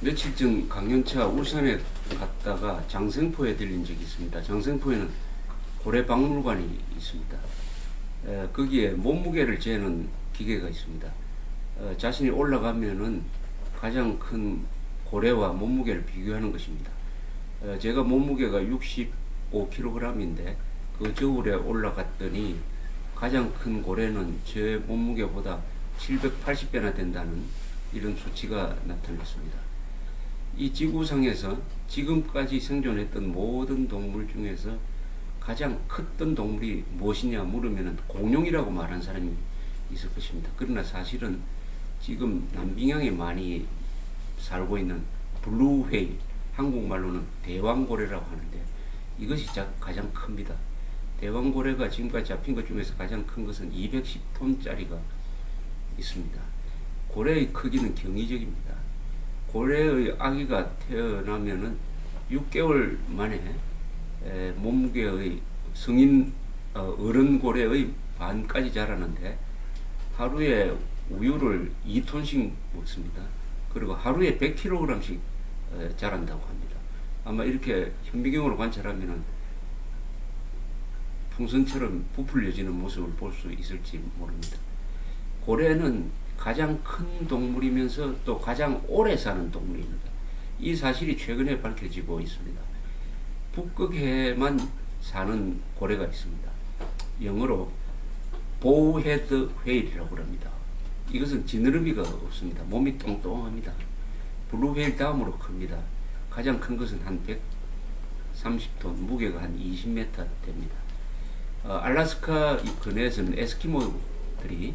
며칠 전 강연차 울산에 갔다가 장생포에 들린 적이 있습니다. 장생포에는 고래박물관이 있습니다. 거기에 몸무게를 재는 기계가 있습니다. 자신이 올라가면은 가장 큰 고래와 몸무게를 비교하는 것입니다. 제가 몸무게가 65kg인데 그 저울에 올라갔더니 가장 큰 고래는 제 몸무게보다 780배나 된다는 이런 수치가 나타났습니다. 이 지구상에서 지금까지 생존했던 모든 동물 중에서 가장 컸던 동물이 무엇이냐 물으면 공룡이라고 말한 사람이 있을 것입니다. 그러나 사실은 지금 남빙양에 많이 살고 있는 블루웨일, 한국말로는 대왕고래라고 하는데 이것이 가장 큽니다. 대왕고래가 지금까지 잡힌 것 중에서 가장 큰 것은 210톤짜리가 있습니다. 고래의 크기는 경이적입니다. 고래의 아기가 태어나면은 6개월 만에 몸무게의 성인 어른 고래의 반까지 자라는데 하루에 우유를 2톤씩 먹습니다. 그리고 하루에 100kg씩 자란다고 합니다. 아마 이렇게 현미경으로 관찰하면은 풍선처럼 부풀려지는 모습을 볼 수 있을지 모릅니다. 고래는 가장 큰 동물이면서 또 가장 오래 사는 동물입니다. 이 사실이 최근에 밝혀지고 있습니다. 북극해만 사는 고래가 있습니다. 영어로 보우헤드 웨일이라고 합니다. 이것은 지느러미가 없습니다. 몸이 똥똥합니다. 블루웨일 다음으로 큽니다. 가장 큰 것은 한 130톤, 무게가 한 20m 됩니다. 알래스카 근해에서는 에스키모들이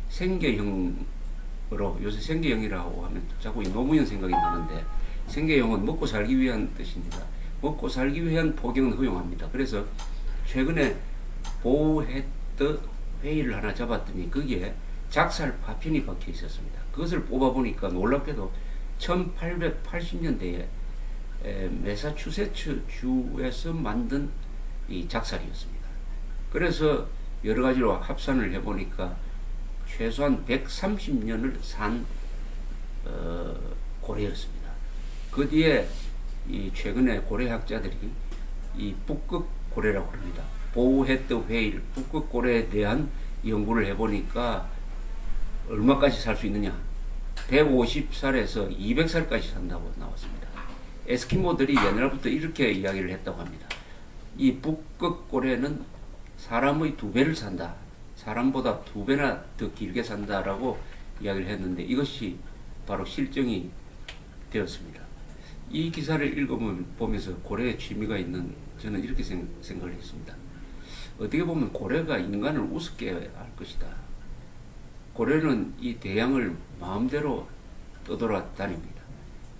생계형으로, 요새 생계형이라고 하면 자꾸 이 노무현 생각이 나는데, 생계형은 먹고 살기 위한 뜻입니다. 먹고 살기 위한 포경은 허용합니다. 그래서 최근에 보우헤드 웨일을 하나 잡았더니 거기에 작살 파편이 박혀 있었습니다. 그것을 뽑아보니까 놀랍게도 1880년대에 매사추세츠 주에서 만든 이 작살이었습니다. 그래서 여러 가지로 합산을 해보니까 최소한 130년을 산 고래였습니다. 그 뒤에 이 최근에 고래학자들이 이 북극 고래라고 합니다. 보우헤드 웨일, 북극 고래에 대한 연구를 해보니까 얼마까지 살 수 있느냐? 150살에서 200살까지 산다고 나왔습니다. 에스키모들이 옛날부터 이렇게 이야기를 했다고 합니다. 이 북극 고래는 사람의 2배를 산다. 사람보다 2배나 더 길게 산다라고 이야기를 했는데 이것이 바로 실정이 되었습니다. 이 기사를 읽어보면서 고래에 취미가 있는 저는 이렇게 생각을 했습니다. 어떻게 보면 고래가 인간을 우습게 할 것이다. 고래는 이 대양을 마음대로 떠돌아다닙니다.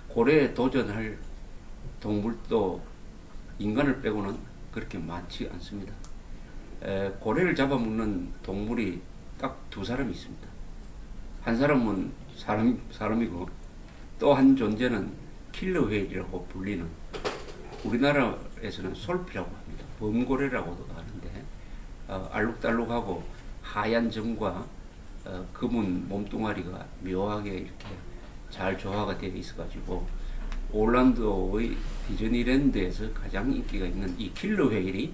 고래에 도전할 동물도 인간을 빼고는 그렇게 많지 않습니다. 고래를 잡아먹는 동물이 딱 2사람이 있습니다. 한 사람은 사람이고 또 한 존재는 킬러 웨일이라고 불리는, 우리나라에서는 솔피라고 합니다. 범고래라고도 하는데 알록달록하고 하얀 점과 검은 몸뚱아리가 묘하게 이렇게 잘 조화가 되어 있어가지고 올란도의 디즈니랜드에서 가장 인기가 있는 이 킬러 웨일이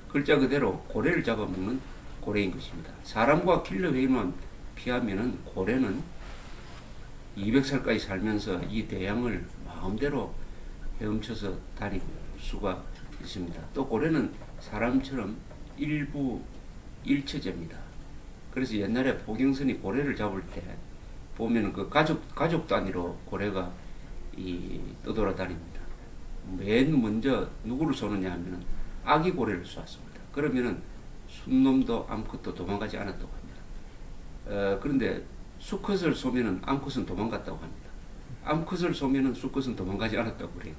글자 그대로 고래를 잡아먹는 고래인 것입니다. 사람과 킬러 웨일만 피하면은 고래는 200살까지 살면서 이 대양을 마음대로 헤엄쳐서 다닐 수가 있습니다. 또 고래는 사람처럼 일부 일처제입니다. 그래서 옛날에 포경선이 고래를 잡을 때 보면은 그 가족 단위로 고래가 떠돌아다닙니다. 맨 먼저 누구를 쏘느냐 하면은 아기 고래를 쏘았습니다. 그러면은 순놈도 암컷도 도망가지 않았다고 합니다. 그런데 수컷을 쏘면은 암컷은 도망갔다고 합니다. 암컷을 쏘면은 수컷은 도망가지 않았다고 그래요.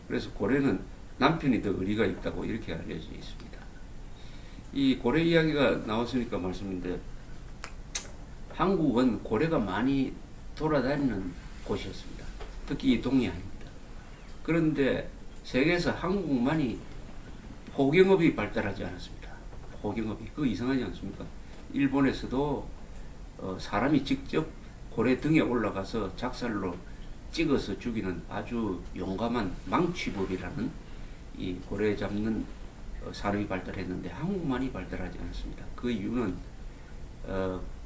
그래서 고래는 남편이 더 의리가 있다고 이렇게 알려져 있습니다. 이 고래 이야기가 나왔으니까 말씀인데, 한국은 고래가 많이 돌아다니는 곳이었습니다. 특히 이 동해안입니다. 그런데 세계에서 한국만이 포경업이 발달하지 않았습니다. 포경업이. 그거 이상하지 않습니까? 일본에서도 사람이 직접 고래 등에 올라가서 작살로 찍어서 죽이는 아주 용감한 망취법이라는 이 고래 잡는 산업이 발달했는데 한국만이 발달하지 않았습니다. 그 이유는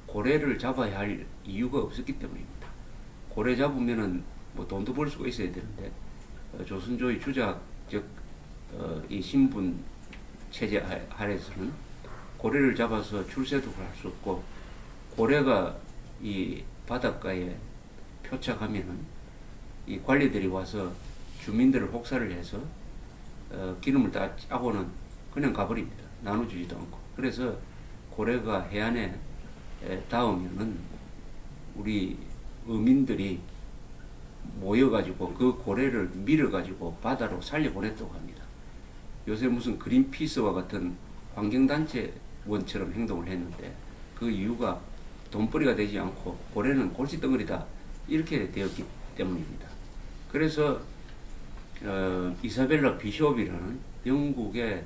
고래를 잡아야 할 이유가 없었기 때문입니다. 고래 잡으면은 뭐 돈도 벌 수가 있어야 되는데 조선조의 주작 즉 이 신분 체제 아래에서는 고래를 잡아서 출세도 할 수 없고 고래가 이 바닷가에 표착하면은 이 관리들이 와서 주민들을 혹사를 해서 기름을 다 짜고는 그냥 가버립니다. 나눠주지도 않고. 그래서 고래가 해안에 닿으면은 우리 어민들이 모여가지고 그 고래를 밀어가지고 바다로 살려보냈다고 합니다. 요새 무슨 그린피스와 같은 환경단체원처럼 행동을 했는데 그 이유가 돈벌이가 되지 않고 고래는 골칫덩어리다 이렇게 되었기 때문입니다. 그래서 이사벨라 비숍이라는 영국의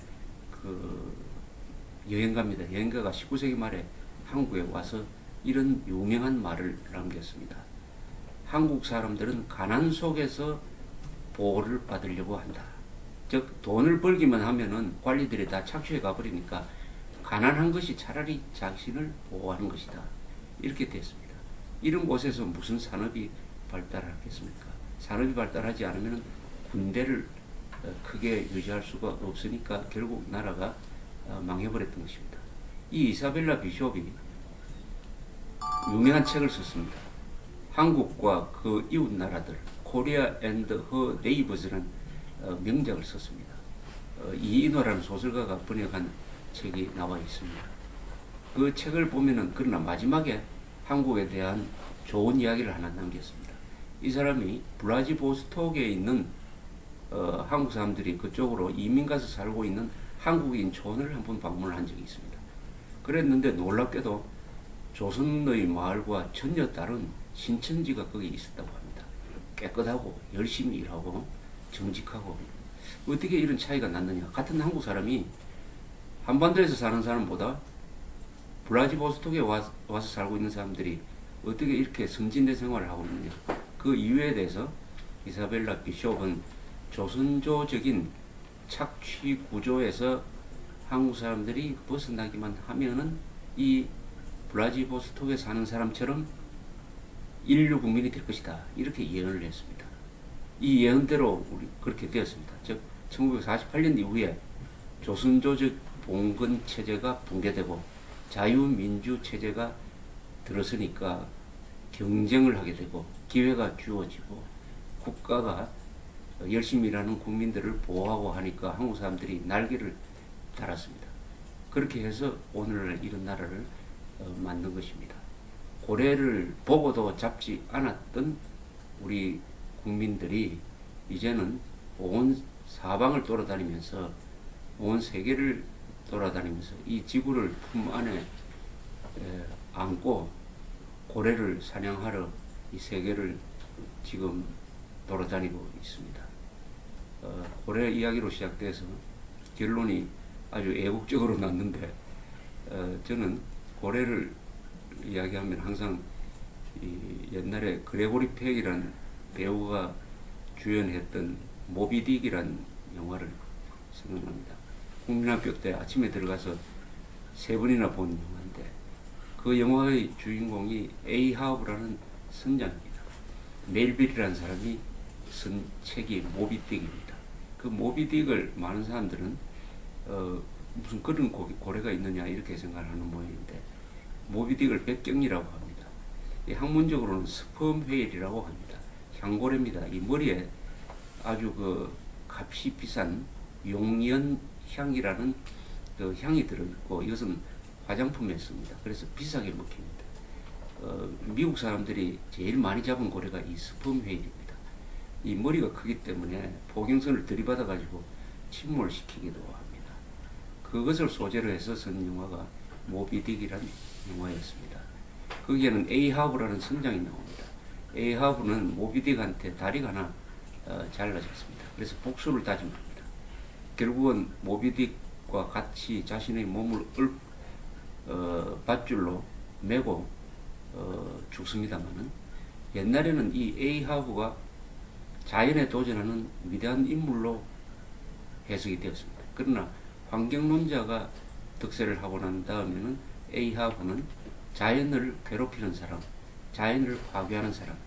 그 여행가입니다. 여행가가 19세기 말에 한국에 와서 이런 유명한 말을 남겼습니다. 한국 사람들은 가난 속에서 보호를 받으려고 한다. 즉 돈을 벌기만 하면은 관리들이 다 착취해 가버리니까 가난한 것이 차라리 자신을 보호하는 것이다. 이렇게 됐습니다. 이런 곳에서 무슨 산업이 발달하겠습니까? 산업이 발달하지 않으면 군대를 크게 유지할 수가 없으니까 결국 나라가 망해버렸던 것입니다. 이 이사벨라 비숍이 유명한 책을 썼습니다. 한국과 그 이웃 나라들, 코리아 앤드 허 네이버즈라는 명작을 썼습니다. 이인호라는 소설가가 번역한 책이 나와 있습니다. 그 책을 보면은 그러나 마지막에 한국에 대한 좋은 이야기를 하나 남겼습니다. 이 사람이 블라디보스톡에 있는 한국 사람들이 그쪽으로 이민 가서 살고 있는 한국인 촌을 한번 방문을 한 적이 있습니다. 그랬는데 놀랍게도 조선의 마을과 전혀 다른 신천지가 거기 있었다고 합니다. 깨끗하고 열심히 일하고 정직하고 어떻게 이런 차이가 났느냐. 같은 한국 사람이 한반도에서 사는 사람보다 블라디보스톡에 와서 살고 있는 사람들이 어떻게 이렇게 선진대 생활을 하고 있느냐. 그 이유에 대해서 이사벨라 비숍은 조선조적인 착취 구조에서 한국 사람들이 벗어나기만 하면은 이 블라디보스톡에 사는 사람처럼 인류 국민이 될 것이다. 이렇게 예언을 했습니다. 이 예언대로 우리 그렇게 되었습니다. 즉 1948년 이후에 조선조적 봉건 체제가 붕괴되고 자유민주 체제가 들어서니까 경쟁을 하게 되고 기회가 주어지고 국가가 열심히 일하는 국민들을 보호하고 하니까 한국 사람들이 날개를 달았습니다. 그렇게 해서 오늘날 이런 나라를 만든 것입니다. 고래를 보고도 잡지 않았던 우리 국민들이 이제는 온 사방을 돌아다니면서 온 세계를 돌아다니면서 이 지구를 품 안에 안고 고래를 사냥하러 이 세계를 지금 돌아다니고 있습니다. 고래 이야기로 시작돼서 결론이 아주 애국적으로 났는데 저는 고래를 이야기하면 항상 옛날에 그레고리 팩이라는 배우가 주연했던 모비딕이라는 영화를 생각납니다. 국민학교 때 아침에 들어가서 3번이나 본 영화인데 그 영화의 주인공이 에이하브라는 선장입니다. 멜빌이라는 사람이 쓴 책이 모비딕입니다. 그 모비딕을 많은 사람들은 무슨 그런 고래가 있느냐 이렇게 생각하는 모양인데 모비딕을 백경이라고 합니다. 이 학문적으로는 스펌 웨일이라고 합니다. 향고래입니다. 이 머리에 아주 그 값이 비싼 용연향이라는 그 향이 들어있고 이것은 화장품에 씁니다. 그래서 비싸게 먹힙니다. 미국 사람들이 제일 많이 잡은 고래가 이 스펌 웨일입니다. 이 머리가 크기 때문에 포경선을 들이받아 가지고 침몰시키기도 합니다. 그것을 소재로 해서 쓴 영화가 모비딕이라는 영화였습니다. 거기에는 에이하브라는 선장이 나옵니다. 에이하브는 모비딕한테 다리가 하나 잘라졌습니다. 그래서 복수를 다짐합니다. 결국은 모비딕과 같이 자신의 몸을 밧줄로 메고 죽습니다만은 옛날에는 이 에이하브가 자연에 도전하는 위대한 인물로 해석이 되었습니다. 그러나 환경론자가 득세를 하고 난 다음에는 에이하브는 자연을 괴롭히는 사람, 자연을 파괴하는 사람,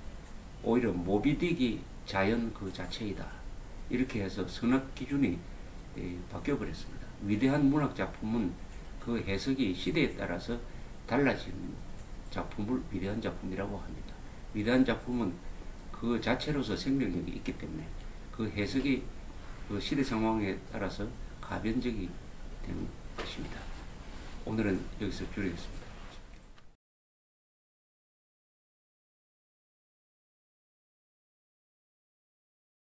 오히려 모비딕이 자연 그 자체이다. 이렇게 해서 선악 기준이 바뀌어버렸습니다. 위대한 문학 작품은 그 해석이 시대에 따라서 달라진 작품을 위대한 작품이라고 합니다. 위대한 작품은 그 자체로서 생명력이 있기 때문에 그 해석이 그 시대 상황에 따라서 가변적이 되는 것입니다. 오늘은 여기서 줄이겠습니다.